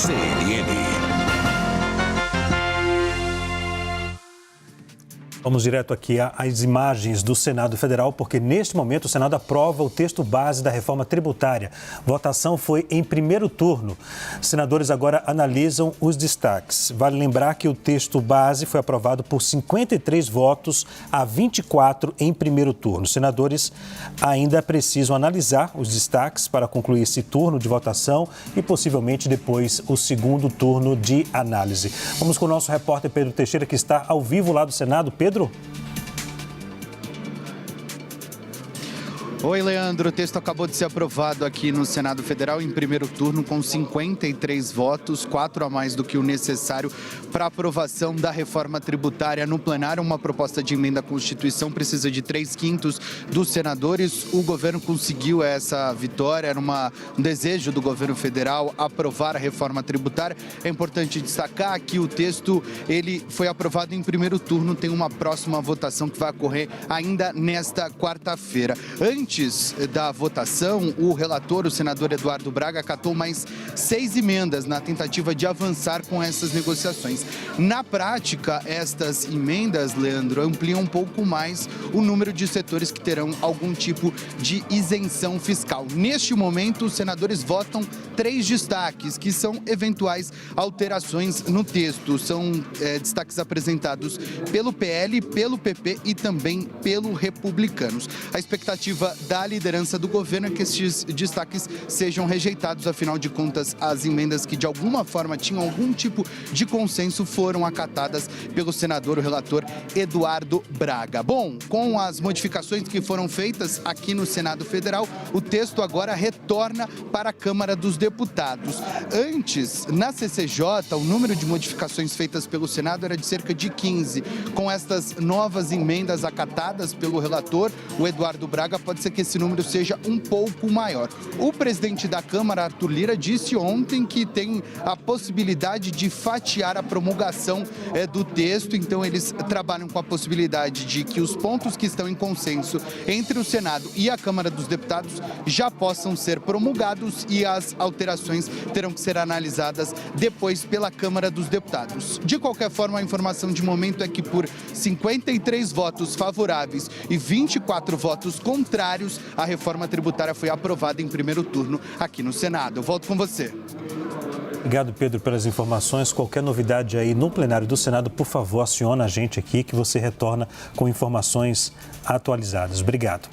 CNN. Vamos direto aqui às imagens do Senado Federal, porque neste momento o Senado aprova o texto base da reforma tributária. Votação foi em primeiro turno. Senadores agora analisam os destaques. Vale lembrar que o texto base foi aprovado por 53 votos a 24 em primeiro turno. Senadores ainda precisam analisar os destaques para concluir esse turno de votação e possivelmente depois o segundo turno de análise. Vamos com o nosso repórter Pedro Teixeira, que está ao vivo lá do Senado. Pedro? Oi, Leandro. O texto acabou de ser aprovado aqui no Senado Federal em primeiro turno com 53 votos, 4 a mais do que o necessário para aprovação da reforma tributária no plenário. Uma proposta de emenda à Constituição precisa de 3/5 dos senadores. O governo conseguiu essa vitória, era um desejo do governo federal aprovar a reforma tributária. É importante destacar que o texto ele foi aprovado em primeiro turno, tem uma próxima votação que vai ocorrer ainda nesta quarta-feira. Antes da votação, o relator, o senador Eduardo Braga, acatou mais 6 emendas na tentativa de avançar com essas negociações. Na prática, estas emendas, Leandro, ampliam um pouco mais o número de setores que terão algum tipo de isenção fiscal. Neste momento, os senadores votam 3 destaques, que são eventuais alterações no texto. São destaques apresentados pelo PL, pelo PP e também pelo Republicanos. A expectativa da liderança do governo é que esses destaques sejam rejeitados. Afinal de contas, as emendas que de alguma forma tinham algum tipo de consenso foram acatadas pelo senador, o relator Eduardo Braga. Bom, com as modificações que foram feitas aqui no Senado Federal, o texto agora retorna para a Câmara dos Deputados. Antes, na CCJ, o número de modificações feitas pelo Senado era de cerca de 15. Com estas novas emendas acatadas pelo relator, o Eduardo Braga, pode ser que esse número seja um pouco maior. O presidente da Câmara, Arthur Lira, disse ontem que tem a possibilidade de fatiar a promulgação do texto, então eles trabalham com a possibilidade de que os pontos que estão em consenso entre o Senado e a Câmara dos Deputados já possam ser promulgados e as alterações terão que ser analisadas depois pela Câmara dos Deputados. De qualquer forma, a informação de momento é que por 53 votos favoráveis e 24 votos contrários, a reforma tributária foi aprovada em primeiro turno aqui no Senado. Eu volto com você. Obrigado, Pedro, pelas informações. Qualquer novidade aí no plenário do Senado, por favor, aciona a gente aqui que você retorna com informações atualizadas. Obrigado.